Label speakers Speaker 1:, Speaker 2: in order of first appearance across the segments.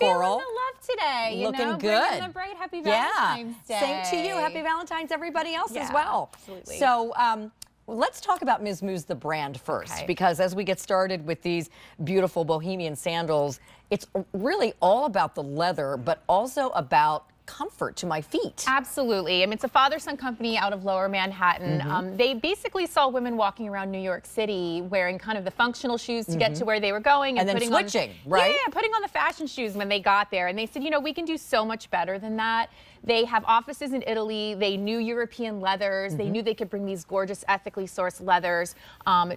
Speaker 1: Coral.
Speaker 2: Feeling the love today.
Speaker 1: Looking
Speaker 2: bringing
Speaker 1: good.
Speaker 2: the bright, happy Valentine's Day.
Speaker 1: Same to you. Happy Valentine's, everybody else as well.
Speaker 2: Absolutely.
Speaker 1: So, let's talk about Miz Mooz, the brand, first, because as we get started with these beautiful Bohemian sandals, it's really all about the leather, but also about comfort to my feet.
Speaker 2: Absolutely. I mean, it's a father-son company out of Lower Manhattan. They basically saw women walking around New York City wearing kind of the functional shoes to get to where they were going.
Speaker 1: And then
Speaker 2: putting
Speaker 1: switching,
Speaker 2: on,
Speaker 1: right?
Speaker 2: Yeah, putting on the fashion shoes when they got there. And they said, you know, we can do so much better than that. They have offices in Italy. They knew European leathers. They knew they could bring these gorgeous, ethically sourced leathers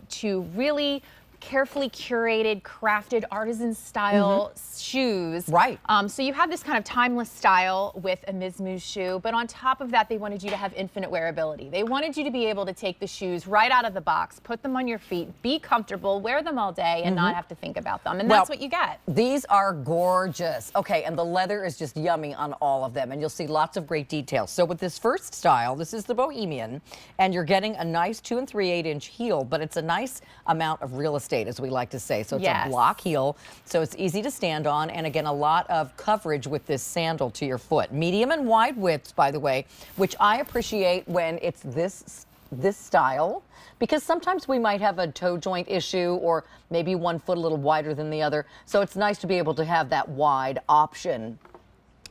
Speaker 2: to really carefully curated, crafted, artisan style shoes.
Speaker 1: Right.
Speaker 2: So you have this kind of timeless style with a Miz Mooz shoe, but on top of that, they wanted you to have infinite wearability. They wanted you to be able to take the shoes right out of the box, put them on your feet, be comfortable, wear them all day, and not have to think about them. And that's what you get.
Speaker 1: These are gorgeous. Okay, and the leather is just yummy on all of them, and you'll see lots of great details. So with this first style, this is the Bohemian, and you're getting a nice 2 3/8 inch heel, but it's a nice amount of real estate, as we like to say. So it's a block heel, so it's easy to stand on, and again, a lot of coverage with this sandal to your foot. Medium and wide widths, by the way, which I appreciate when it's this style, because sometimes we might have a toe joint issue or maybe one foot a little wider than the other. So it's nice to be able to have that wide option,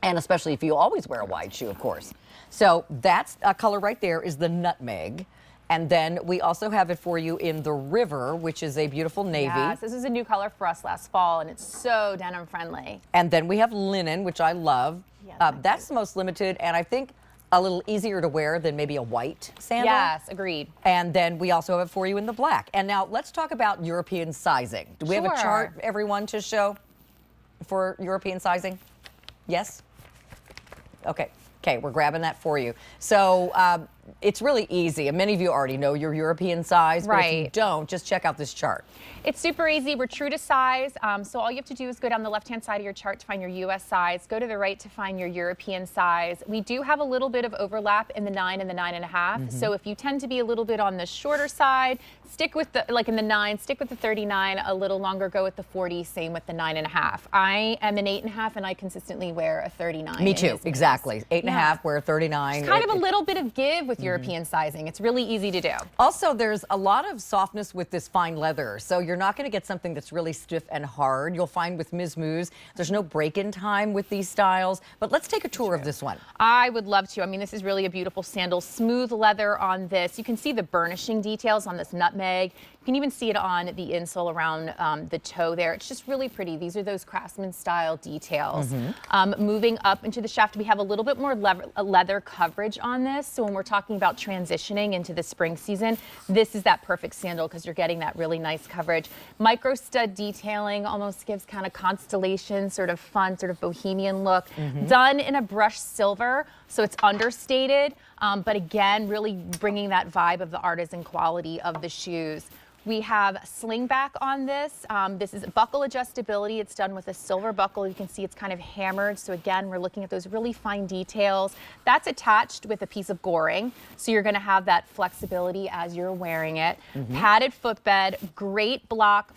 Speaker 1: and especially if you always wear a wide shoe, of course. So that's a color right there, is the nutmeg. And then we also have it for you in the river, which is a beautiful navy.
Speaker 2: Yes, this is a new color for us last fall, and it's so denim friendly.
Speaker 1: And then we have linen, which I love. That's the most limited, and I think a little easier to wear than maybe a white sandal.
Speaker 2: Yes, agreed.
Speaker 1: And then we also have it for you in the black. And now let's talk about European sizing. Do we have a chart, everyone, to show for European sizing? Yes? Okay. Okay, we're grabbing that for you. So it's really easy. And many of you already know your European size, but if you don't, just check out this chart.
Speaker 2: It's super easy. We're true to size. So all you have to do is go down the left-hand side of your chart to find your U.S. size. Go to the right to find your European size. We do have a little bit of overlap in the 9 and the 9.5. So if you tend to be a little bit on the shorter side, stick with the, like in the 9, stick with the 39. A little longer, go with the 40. Same with the 9.5. I am an 8.5, and I consistently wear a 39.
Speaker 1: Me too, exactly. 8.5, wear 39.
Speaker 2: It's kind of a little bit of give with European sizing. It's really easy to do.
Speaker 1: Also, there's a lot of softness with this fine leather, so you're not going to get something that's really stiff and hard. You'll find with Miz Mooz, there's no break-in time with these styles, but let's take a tour of this one.
Speaker 2: I would love to. I mean, this is really a beautiful sandal. Smooth leather on this. You can see the burnishing details on this nutmeg. You can even see it on the insole around the toe there. It's just really pretty. These are those craftsman style details. Moving up into the shaft, we have a little bit more leather coverage on this. So when we're talking about transitioning into the spring season, this is that perfect sandal because you're getting that really nice coverage. Micro stud detailing almost gives kind of constellation, sort of fun, sort of bohemian look. Done in a brushed silver, so it's understated, but again, really bringing that vibe of the artisan quality of the shoes. We have slingback on this. This is buckle adjustability. It's done with a silver buckle. You can see it's kind of hammered. So again, we're looking at those really fine details. That's attached with a piece of goring. So you're gonna have that flexibility as you're wearing it. Padded footbed, great block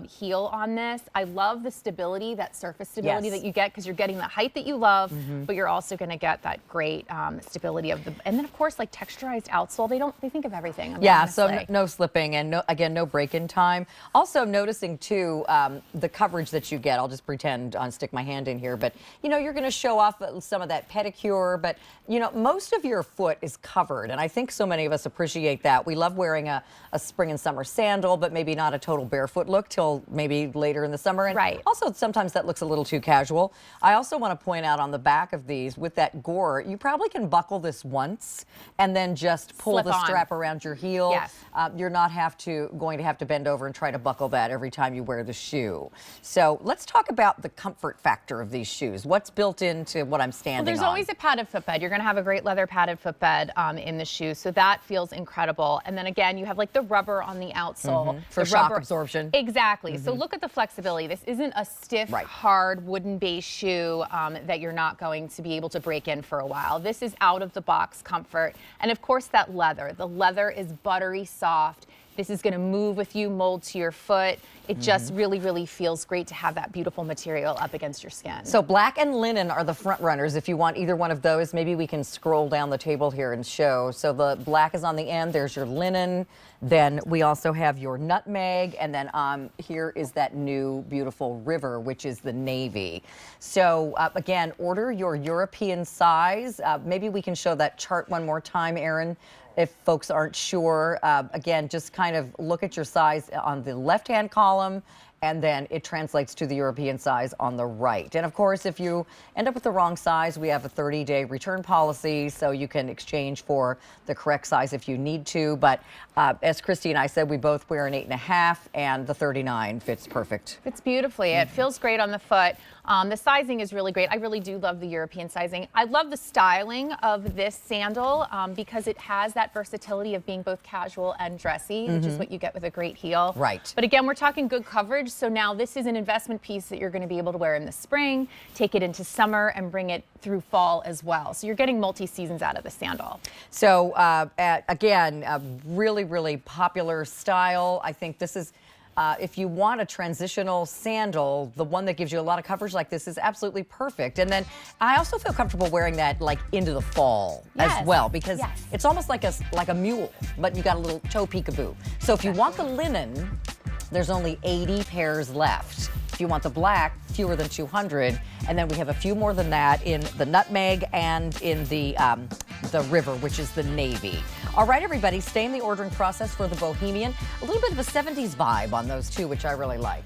Speaker 2: heel on this. I love the stability, that surface stability that you get because you're getting the height that you love, but you're also gonna get that great stability of the, and then of course like texturized outsole. They think of everything. I mean, honestly.
Speaker 1: So no slipping and again, no break-in time. Also noticing too, the coverage that you get. I'll just pretend stick my hand in here, but you know, you're gonna show off some of that pedicure, but you know, most of your foot is covered. And I think so many of us appreciate that. We love wearing a spring and summer sandal, but maybe not a total barefoot look till maybe later in the summer. And also sometimes that looks a little too casual. I also want to point out on the back of these with that gore, you probably can buckle this once and then just pull the strap around your heel. You're not going to have to bend over and try to buckle that every time you wear the shoe. So let's talk about the comfort factor of these shoes. What's built into what I'm standing on?
Speaker 2: There's always a padded footbed. You're going to have a great leather padded footbed in the shoe, so that feels incredible. And then again, you have like the rubber on the outsole
Speaker 1: for shock absorption.
Speaker 2: Exactly. So look at the flexibility. This isn't a stiff, hard wooden base shoe that you're not going to be able to break in for a while. This is out of the box comfort, and of course that leather. The leather is buttery soft. This is going to move with you, mold to your foot. It just really, really feels great to have that beautiful material up against your skin.
Speaker 1: So black and linen are the front runners. If you want either one of those, maybe we can scroll down the table here and show. So the black is on the end. There's your linen. Then we also have your nutmeg. And then here is that new beautiful river, which is the navy. So again, order your European size. Maybe we can show that chart one more time, Erin, if folks aren't sure. Again, just kind of look at your size on the left-hand column, and then it translates to the European size on the right. And of course, if you end up with the wrong size, we have a 30-day return policy, so you can exchange for the correct size if you need to. But as Christy and I said, we both wear an 8.5, and the 39 fits perfect.
Speaker 2: Fits beautifully. It feels great on the foot. The sizing is really great. I really do love the European sizing. I love the styling of this sandal because it has that versatility of being both casual and dressy, which is what you get with a great heel.
Speaker 1: Right.
Speaker 2: But again, we're talking good coverage. So now this is an investment piece that you're going to be able to wear in the spring, take it into summer, and bring it through fall as well. So you're getting multi-seasons out of the sandal.
Speaker 1: So again, a really, really popular style. I think this is, if you want a transitional sandal, the one that gives you a lot of coverage like this is absolutely perfect. And then I also feel comfortable wearing that like into the fall as well, because it's almost like a mule, but you got a little toe peekaboo. So if you want the linen, there's only 80 pairs left. If you want the black, fewer than 200. And then we have a few more than that in the nutmeg and in the river, which is the navy. All right, everybody, stay in the ordering process for the Bohemian. A little bit of a 70s vibe on those two, which I really like.